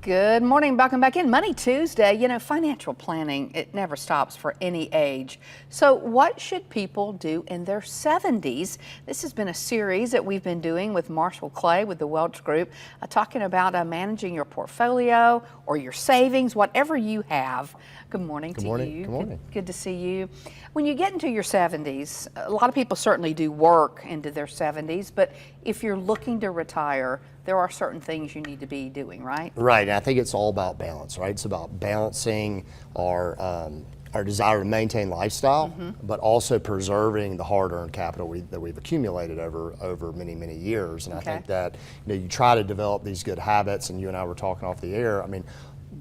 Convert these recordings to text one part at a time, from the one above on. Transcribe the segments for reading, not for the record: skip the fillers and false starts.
Good morning, welcome back in. Money Tuesday. You know, financial planning, it never stops for any age. So what should people do in their 70s? This has been a series that we've been doing with Marshall Clay with the Welch Group, talking about managing your portfolio or your savings, whatever you have. Good morning to you. Good morning. Good to see you. When you get into your 70s, a lot of people certainly do work into their 70s, but if you're looking to retire, there are certain things you need to be doing, right? Right, and I think it's all about balance, right? It's about balancing our desire to maintain lifestyle, but also preserving the hard-earned capital that we've accumulated over many, many years. And I think that you try to develop these good habits, and you and I were talking off the air. I mean,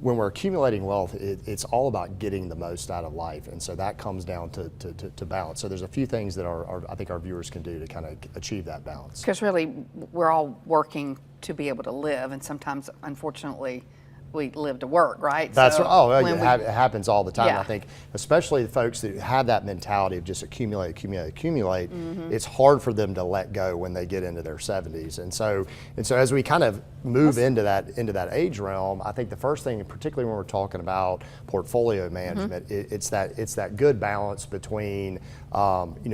when we're accumulating wealth, it's all about getting the most out of life, and so that comes down to balance. So there's a few things that I think our viewers can do to kind of achieve that balance. Because really, we're all working to be able to live, and sometimes, unfortunately, we live to work, right? That's so it happens all the time. Yeah. I think, especially the folks that have that mentality of just accumulate. It's hard for them to let go when they get into their 70s, and so as we kind of move into that age realm, I think the first thing, particularly when we're talking about portfolio management, it's that good balance between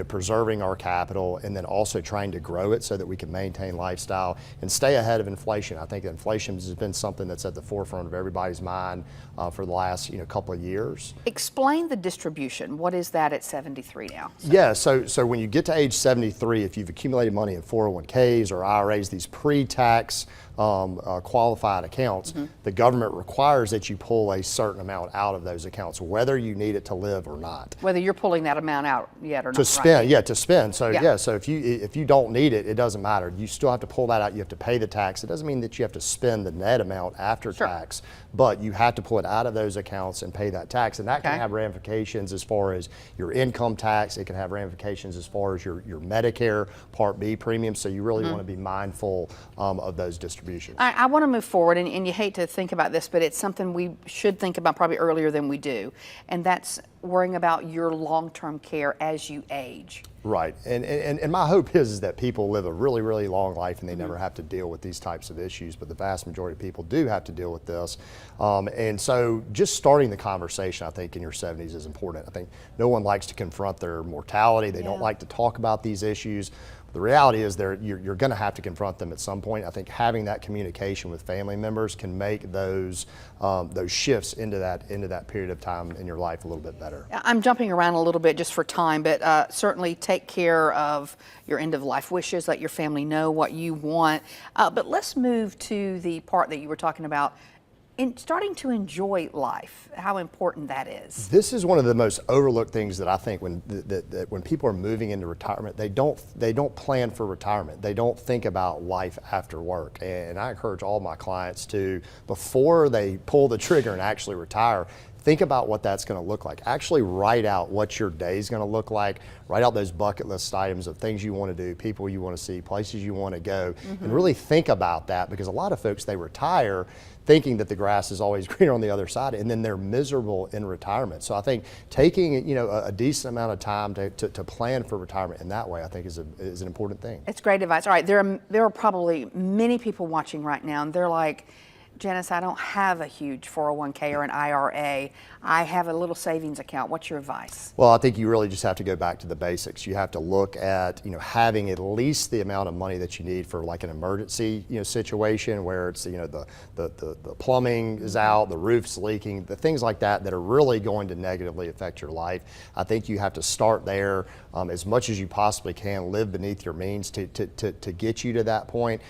preserving our capital and then also trying to grow it so that we can maintain lifestyle and stay ahead of inflation. I think inflation has been something that's at the forefront of everybody's mind for the last couple of years. Explain the distribution. What is that at 73 now? Yeah, so when you get to age 73, if you've accumulated money in 401ks or IRAs, these pre-tax qualified accounts, the government requires that you pull a certain amount out of those accounts, whether you need it to live or not. Whether you're pulling that amount out yet or not. To spend, right? To spend. So so if you don't need it, it doesn't matter. You still have to pull that out. You have to pay the tax. It doesn't mean that you have to spend the net amount after tax, but you have to pull it out of those accounts and pay that tax. And that can have ramifications as far as your income tax. It can have ramifications as far as your Medicare Part B premium. So you really want to be mindful of those distributions. I want to move forward, and you hate to think about this, but it's something we should think about probably earlier than we do, and that's worrying about your long-term care as you age. Right, and my hope is that people live a really, really long life and they never have to deal with these types of issues, but the vast majority of people do have to deal with this. And so just starting the conversation, I think, in your 70s is important. I think no one likes to confront their mortality. They don't like to talk about these issues. The reality is you're going to have to confront them at some point. I think having that communication with family members can make those shifts into that period of time in your life a little bit better. I'm jumping around a little bit just for time, but certainly take care of your end of life wishes. Let your family know what you want. But let's move to the part that you were talking about. In starting to enjoy life, how important that is. This is one of the most overlooked things that I think when people are moving into retirement, they don't plan for retirement. They don't think about life after work. And I encourage all my clients to, before they pull the trigger and actually retire, think about what that's going to look like. Actually write out what your day is going to look like. Write out those bucket list items of things you want to do, people you want to see, places you want to go, and really think about that, because a lot of folks, they retire thinking that the grass is always greener on the other side, and then they're miserable in retirement. So I think taking a decent amount of time to plan for retirement in that way, I think is an important thing. It's great advice. All right, there are probably many people watching right now, and they're like, Janice, I don't have a huge 401k or an IRA. I have a little savings account. What's your advice? Well, I think you really just have to go back to the basics. You have to look at having at least the amount of money that you need for like an emergency situation where it's the plumbing is out, the roof's leaking, the things like that that are really going to negatively affect your life. I think you have to start there as much as you possibly can. Live beneath your means to get you to that point.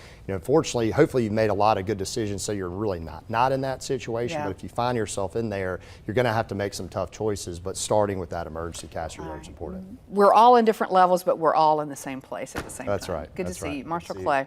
Fortunately, hopefully you've made a lot of good decisions, so you're really not in that situation. But if you find yourself in there, you're going to have to make some tough choices. But starting with that emergency cash reserve is important. We're all in different levels, but we're all in the same place at the same time. That's right. Good to see you, Marshall Clay.